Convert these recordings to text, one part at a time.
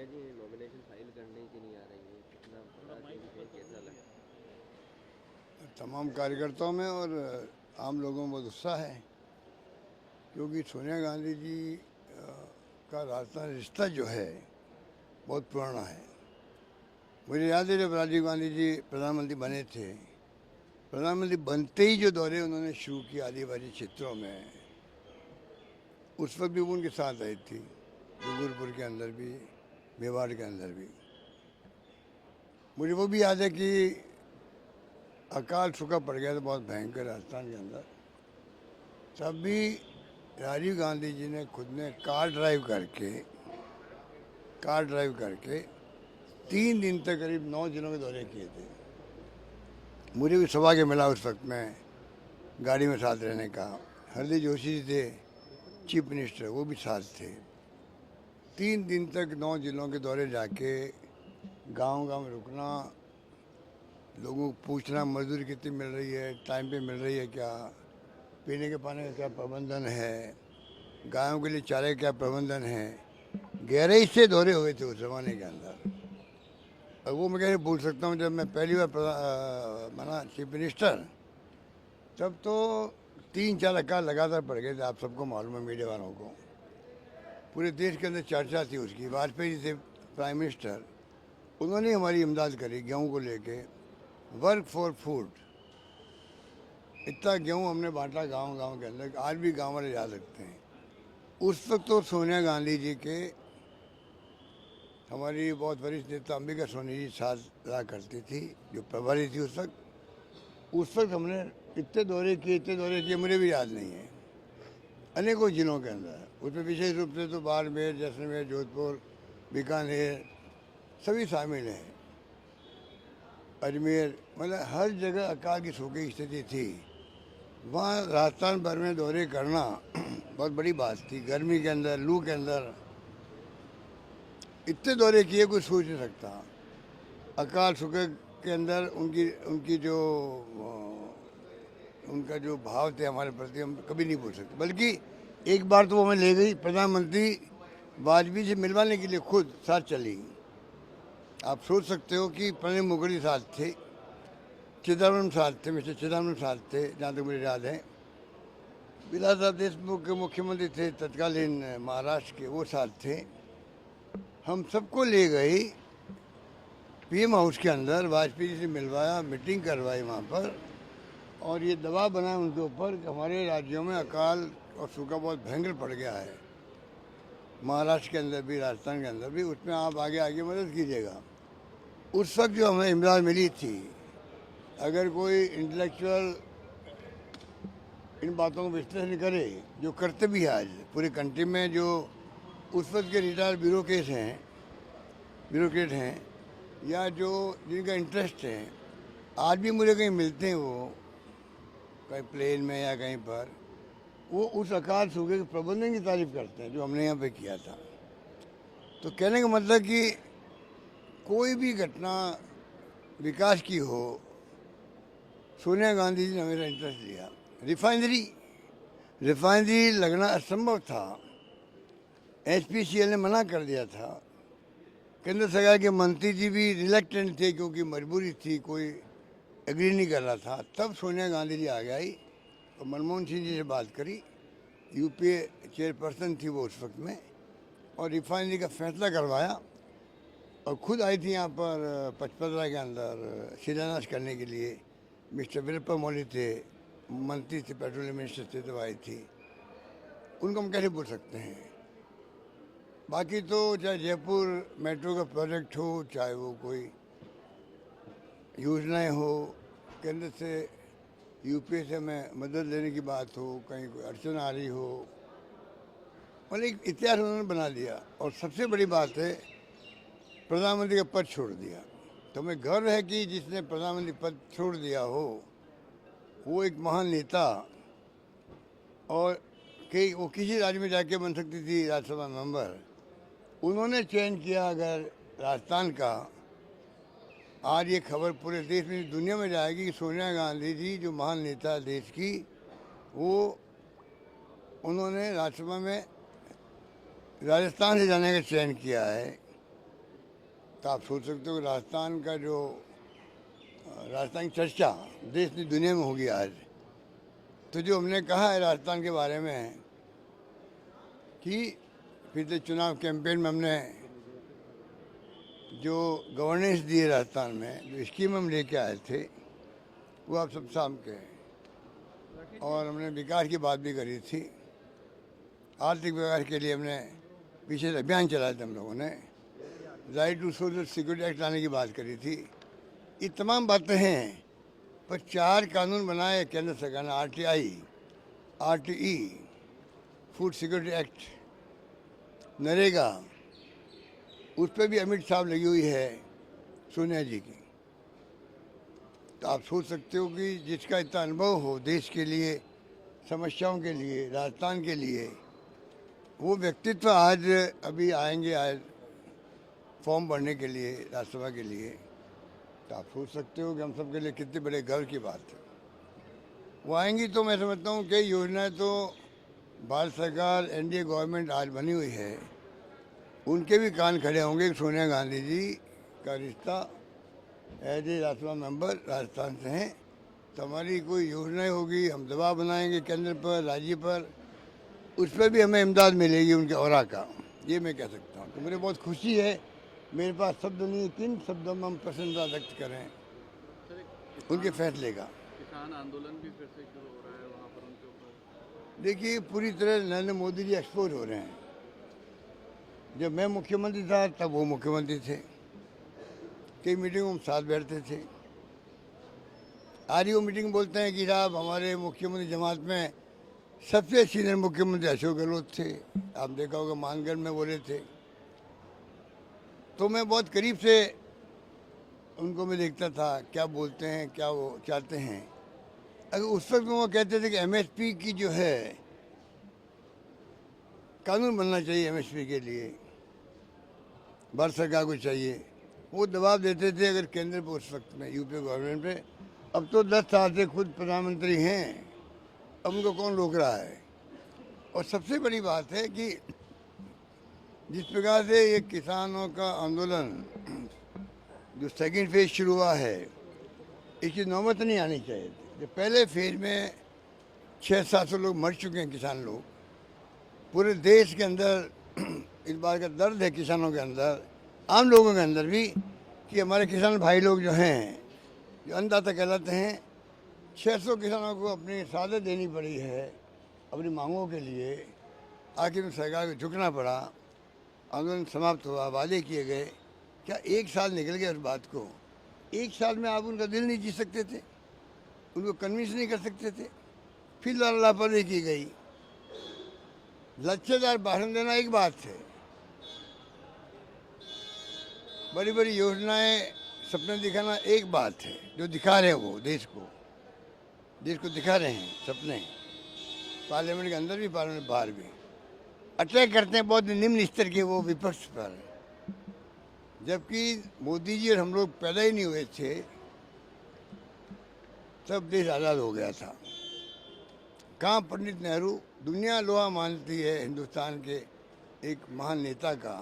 हैं जी, nomination file करने की नहीं आ रही है, कितना बड़ा चेंज है, कैसा लगता तमाम कार्यकर्ताओं में और आम लोगों में बहुत उत्साह है, क्योंकि सोनिया गांधी जी का राजस्थान रिश्ता जो है बहुत पुराना है। मुझे याद है जब राजीव गांधी जी प्रधानमंत्री बने थे, प्रधानमंत्री बनते ही जो दौरे उन्होंने शुरू किए आदिवासी क्षेत्रों में, उस वक्त भी वो उनके साथ आई थी, डूंगरपुर के अंदर भी, मेवाड़ के अंदर भी। मुझे वो भी याद है कि अकाल सूखा पड़ गया था बहुत भयंकर राजस्थान के अंदर। तब भी राजीव गांधी जी ने खुद ने कार ड्राइव करके 3 दिन तक करीब 9 जिलों के दौरे किए थे। मुझे भी सौभाग्य मिला उस वक्त में गाड़ी में साथ रहने का। हरदीप जोशी जी थे चीफ मिनिस्टर, वो भी साथ थे। 3 दिन तक 9 जिलों के दौरे जाके गांव-गांव में रुकना, लोगों को पूछना मजदूरी कितनी मिल रही है, टाइम पे मिल रही है क्या, पीने के पानी का क्या प्रबंधन है, गायों के लिए चारे का क्या प्रबंधन है। गहराई से दौरे हुए थे उस जमाने के अंदर। और वो मैं कैसे भूल सकता हूँ, जब मैं पहली बार बना चीफ मिनिस्टर, तब तो 3-4 अकाल लगातार पड़ गए थे। आप सबको मालूम है, मीडिया वालों को, पूरे देश के अंदर चर्चा थी उसकी। वाजपेयी जी थे प्राइम मिनिस्टर, उन्होंने हमारी इमदाद करी गेहूं को लेके। वर्क फॉर फूड, इतना गेहूं हमने बांटा गांव-गांव के अंदर, आज भी गांव वाले याद रखते हैं। उस वक्त तो सोनिया गांधी जी के, हमारी बहुत वरिष्ठ नेता अंबिका सोनी जी साथ रहा करती थी, जो प्रभारी थी उस वक्त हमने इतने दौरे किए मुझे भी याद नहीं है, अनेकों जिलों के अंदर। उसमें विशेष रूप से तो बाड़मेर, जैसलमेर, जोधपुर, बीकानेर सभी शामिल हैं, अजमेर, मतलब हर जगह अकाल की सूखी स्थिति थी। वहाँ राजस्थान भर में दौरे करना बहुत बड़ी बात थी। गर्मी के अंदर, लू के अंदर इतने दौरे किए कोई सोच नहीं सकता। अकाल सूखे के अंदर उनकी उनकी जो उनका जो भाव थे हमारे प्रति, हम कभी नहीं भूल सकते। बल्कि एक बार तो वो हमें ले गई, प्रधानमंत्री वाजपेयी से मिलवाने के लिए खुद साथ चली। आप सोच सकते हो कि प्रणब मुखर्जी साथ थे, चिदम्बरम साथ थे, मिस्टर चिदम्बरम साथ थे जहाँ तक मुझे याद है। विलासराव देशमुख के मुख्यमंत्री थे तत्कालीन महाराष्ट्र के, वो साथ थे। हम सबको ले गई पीएम हाउस के अंदर, वाजपेयी जी से मिलवाया, मीटिंग करवाई वहाँ पर, और ये दबाव बनाया उनके ऊपर कि हमारे राज्यों में अकाल और सूखा बहुत भयंकर पड़ गया है, महाराष्ट्र के अंदर भी, राजस्थान के अंदर भी, उसमें आप आगे आगे मदद कीजिएगा। उस वक्त जो हमें इमदाद मिली थी, अगर कोई इंटेलेक्चुअल इन बातों को विश्लेषण करे, जो करते भी है आज पूरे कंट्री में, जो उस वक्त के रिटायर्ड ब्यूरोक्रेट हैं या जो जिनका इंटरेस्ट है, आज भी मुझे कहीं मिलते हैं, वो कहीं प्लेन में या कहीं पर, वो उस अकाल सूखे के प्रबंधन की तारीफ करते हैं जो हमने यहाँ पे किया था। तो कहने का मतलब कि कोई भी घटना विकास की हो, सोनिया गांधी जी ने हमेशा इंटरेस्ट लिया। रिफाइनरी रिफाइनरी लगना असंभव था, एचपीसीएल ने मना कर दिया था। केंद्र सरकार के मंत्री जी भी रिलेक्टेंट थे, क्योंकि मजबूरी थी, कोई एग्री नहीं कर रहा था। तब सोनिया गांधी जी आ गई और मनमोहन सिंह जी से बात करी, यूपीए चेयरपर्सन थी वो उस वक्त में, और रिफाइनरी का फैसला करवाया। और खुद आई थी यहाँ पर पचपदरा के अंदर शिलान्यास करने के लिए। मिस्टर वीरप्पा मोइली थे, मंत्री थे, पेट्रोलियम मिनिस्टर थे, तो आई थी। उनको हम कैसे भूल सकते हैं। बाकी तो चाहे जयपुर मेट्रो का प्रोजेक्ट हो, चाहे वो कोई योजनाएं हो, केंद्र से यूपीए से हमें मदद लेने की बात हो, कहीं कोई अड़चन आ रही हो, मतलब एक इतिहास उन्होंने बना दिया। और सबसे बड़ी बात है, प्रधानमंत्री का पद छोड़ दिया। तो हमें गर्व है कि जिसने प्रधानमंत्री पद छोड़ दिया हो, वो एक महान नेता, और कई वो किसी राज्य में जाके बन सकती थी राज्यसभा मेंबर, उन्होंने चयन किया अगर राजस्थान का। आज ये खबर पूरे देश में, दुनिया में जाएगी कि सोनिया गांधी जी जो महान नेता है देश की, वो उन्होंने राज्यसभा में राजस्थान से जाने का चयन किया है। तो आप सोच सकते हो राजस्थान का जो राजस्थान की चर्चा देश की दुनिया में होगी आज। तो जो हमने कहा है राजस्थान के बारे में कि पिछले चुनाव कैंपेन में हमने जो गवर्नेंस दी है राजस्थान में, जो स्कीम हम लेके आए थे, वो आप सब सामने के हैं। और हमने विकास की बात भी करी थी। आर्थिक विकास के लिए हमने पीछे से अभियान चलाया था हम लोगों ने। Right to social security act लाने की बात करी थी। ये तमाम बातें हैं, पर 4 कानून बनाए केंद्र सरकार ने, RTI, food security act, NREGA, उस पर भी अमिट साहब लगी हुई है सोनिया जी की। तो आप सोच सकते हो कि जिसका इतना अनुभव हो देश के लिए, समस्याओं के लिए, राजस्थान के लिए, वो व्यक्तित्व आज अभी आएंगे आज फॉर्म भरने के लिए राज्यसभा के लिए। तो आप सोच सकते हो कि हम सब के लिए कितने बड़े गर्व की बात है। वो आएंगी तो मैं समझता हूँ कई योजनाएं तो भारत सरकार, NDA गवर्नमेंट आज बनी हुई है, उनके भी कान खड़े होंगे। सोनिया गांधी जी का रिश्ता as a Rajya Sabha member Rajasthan से हैं, तो हमारी कोई योजनाएं होगी, हम दबाव बनाएंगे केंद्र पर, राज्य पर, उस पर भी हमें इमदाद मिलेगी उनके औरा का, ये मैं कह सकता हूँ। तो मुझे बहुत खुशी है, मेरे पास शब्द नहीं, किन शब्दों में हम प्रसन्नता व्यक्त करें उनके फैसले का। किसान आंदोलन भी फिर से शुरू हो रहा है वहाँ पर उनके ऊपर। देखिए, पूरी तरह नरेंद्र मोदी जी एक्सपोज हो रहे हैं। जब मैं मुख्यमंत्री था तब वो मुख्यमंत्री थे, कई मीटिंगों में साथ बैठते थे। आज ही वो मीटिंग बोलते हैं कि साहब हमारे मुख्यमंत्री जमात में सबसे सीनियर मुख्यमंत्री अशोक गहलोत थे। आप देखा होगा मानगढ़ में बोले थे। तो मैं बहुत करीब से उनको मैं देखता था, क्या बोलते हैं, क्या वो चाहते हैं। अगर उस वक्त वो कहते थे कि MSP की जो है कानून बनना चाहिए, MSP के लिए भारत सरकार को चाहिए, वो दबाव देते थे अगर केंद्र पर उस वक्त में यूपी गवर्नमेंट पे। अब तो 10 साल से खुद प्रधानमंत्री हैं, अब उनको कौन रोक रहा है। और सबसे बड़ी बात है कि जिस प्रकार से ये किसानों का आंदोलन जो सेकंड फेज शुरू हुआ है, इसकी नौबत नहीं आनी चाहिए थी। जो पहले फेज में 600-700 लोग मर चुके हैं, किसान लोग पूरे देश के अंदर। इस बात का दर्द है किसानों के अंदर, आम लोगों के अंदर भी, कि हमारे किसान भाई लोग जो हैं, जो अन्नदाता कहलाते हैं, 600 किसानों को अपनी शहादत देनी पड़ी है अपनी मांगों के लिए। आखिर में सरकार को झुकना पड़ा, आंदोलन समाप्त हुआ, वादे किए गए। क्या 1 साल निकल गया उस बात को? 1 साल में आप उनका दिल नहीं जीत सकते थे, उनको कन्विंस नहीं कर सकते थे। फिर लापरवाही की गई। लच्छेदार भाषण देना एक बात है, बड़ी बड़ी योजनाएं, सपने दिखाना एक बात है। जो दिखा रहे हैं वो देश को दिखा रहे हैं सपने, पार्लियामेंट के अंदर भी, पार्लियामेंट बाहर भी अटैक करते हैं बहुत निम्न स्तर के वो विपक्ष पर। जबकि मोदी जी और हम लोग पैदा ही नहीं हुए थे तब देश आज़ाद हो गया था। कहाँ पंडित नेहरू, दुनिया लोहा मानती है हिंदुस्तान के एक महान नेता का,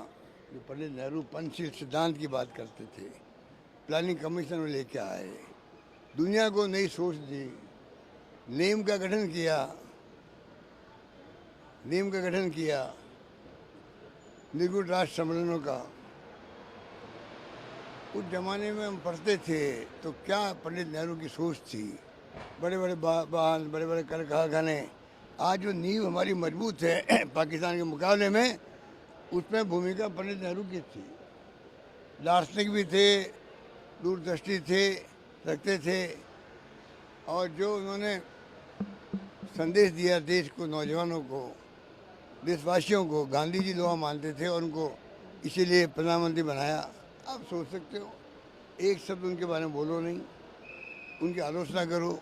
जो पंडित नेहरू पंचशील सिद्धांत की बात करते थे, प्लानिंग कमीशन में लेके आए, दुनिया को नई सोच दी, नीम का गठन किया, निर्गुण राष्ट्र सम्मेलनों का। उस जमाने में हम पढ़ते थे तो क्या पंडित नेहरू की सोच थी। बड़े बड़े बांध, बड़े बड़े कल कारखाने। आज जो नींव हमारी मजबूत है पाकिस्तान के मुकाबले में, उसमें भूमिका पंडित नेहरू की थी। दार्शनिक भी थे, दूरदृष्टि रखते थे, और जो उन्होंने संदेश दिया देश को, नौजवानों को, देशवासियों को, गांधी जी लोहा मानते थे और उनको इसीलिए प्रधानमंत्री बनाया। आप सोच सकते हो, एक शब्द उनके बारे में बोलो नहीं, उनकी आलोचना करो,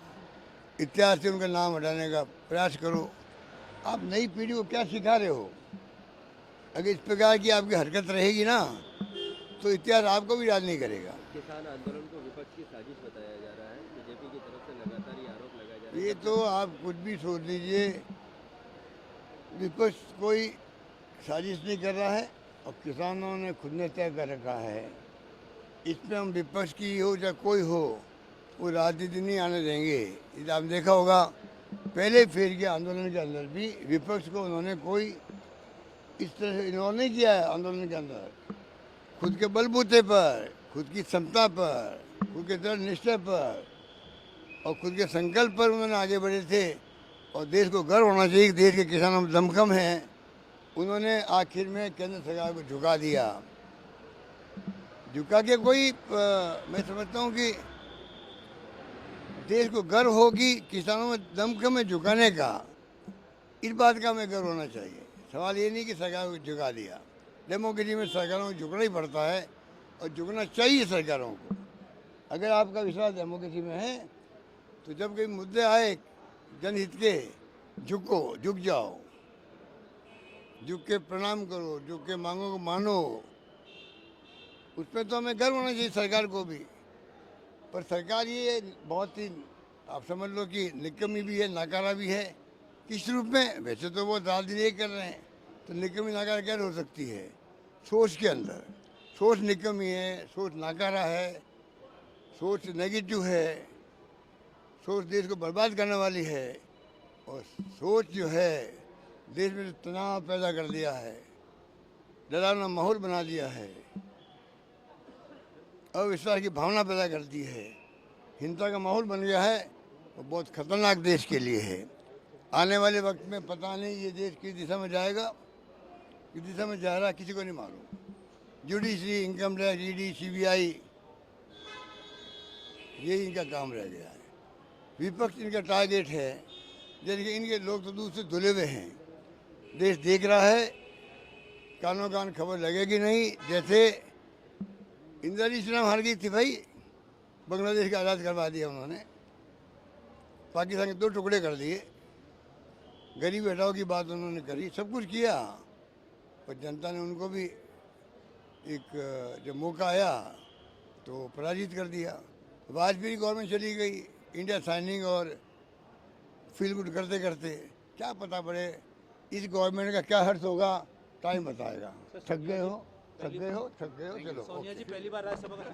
इतिहास से उनका नाम हटाने का प्रयास करो। आप नई पीढ़ी को क्या सिखा रहे हो? अगर इस प्रकार की आपकी हरकत रहेगी ना, तो इतिहास आपको भी याद नहीं करेगा। किसान आंदोलन को विपक्ष की साजिश बताया जा रहा है, बीजेपी की तरफ से लगातार ये आरोप लगाया जा रहा है। ये तो आप कुछ भी सोच लीजिए, विपक्ष कोई साजिश नहीं कर रहा है, और किसानों ने खुद ने तय कर रखा है इसमें हम विपक्ष की हो या कोई हो वो राजनीति नहीं आने देंगे। ये आपने देखा होगा पहले फेज के आंदोलन के अंदर भी विपक्ष को उन्होंने कोई इस तरह से इन्वॉल्व नहीं किया है आंदोलन के अंदर। खुद के बलबूते पर, खुद की क्षमता पर, खुद के दृढ़ निश्चय पर और खुद के संकल्प पर उन्होंने आगे बढ़े थे। और देश को गर्व होना चाहिए कि देश के किसानों में दमखम हैं। उन्होंने आखिर में केंद्र सरकार को झुका दिया। झुका के कोई मैं समझता हूँ कि देश को गर्व हो कि किसानों में दमखम है झुकाने का, इस बात का हमें गर्व होना चाहिए। सवाल ये नहीं कि सरकार को झुका दिया। डेमोक्रेसी में सरकारों को झुकना ही पड़ता है और झुकना चाहिए सरकारों को। अगर आपका विश्वास डेमोक्रेसी में है तो जब कोई मुद्दे आए जनहित के, झुक जाओ, झुक के प्रणाम करो, झुक के मांगों को मानो। उसमें तो हमें गर्व होना चाहिए सरकार को भी। पर सरकार ये बहुत ही आप समझ लो कि निकम्मी भी है, नाकारा भी है। किस रूप में? वैसे तो वो राजनीति कर रहे हैं तो निकम्मी नाकारा क्या हो सकती है? सोच के अंदर सोच निकम्मी है, सोच नाकारा है, सोच नेगेटिव है, सोच देश को बर्बाद करने वाली है। और सोच जो है देश में तनाव पैदा कर दिया है, डरावना माहौल बना दिया है, अविश्वास की भावना पैदा कर दी है, हिंसा का माहौल बन गया है। वो बहुत खतरनाक देश के लिए है। आने वाले वक्त में पता नहीं ये देश किस दिशा में जाएगा, किस दिशा में जा रहा है किसी को नहीं मालूम। Judiciary, income tax, ED, CBI, यही इनका काम रह गया है। विपक्ष इनका टारगेट है, जबकि इनके लोग तो दूर से धुले हुए हैं। देश देख रहा है, कानों कान खबर लगेगी नहीं। जैसे इंदिरा जी चुनाव हार गई थी भाई, बांग्लादेश का आज़ाद करवा दिया उन्होंने, पाकिस्तान के 2 टुकड़े कर दिए, गरीब हटाओ की बात उन्होंने करी, सब कुछ किया। पर जनता ने उनको भी एक जब मौका आया तो पराजित कर दिया। वाजपेयी गवर्नमेंट चली गई, इंडिया साइनिंग और फील गुड करते करते। क्या पता पड़े इस गवर्नमेंट का क्या हर्ष होगा, टाइम बताएगा। थक गए हो, चलो। सोनिया जी पहली बार राज्यसभा का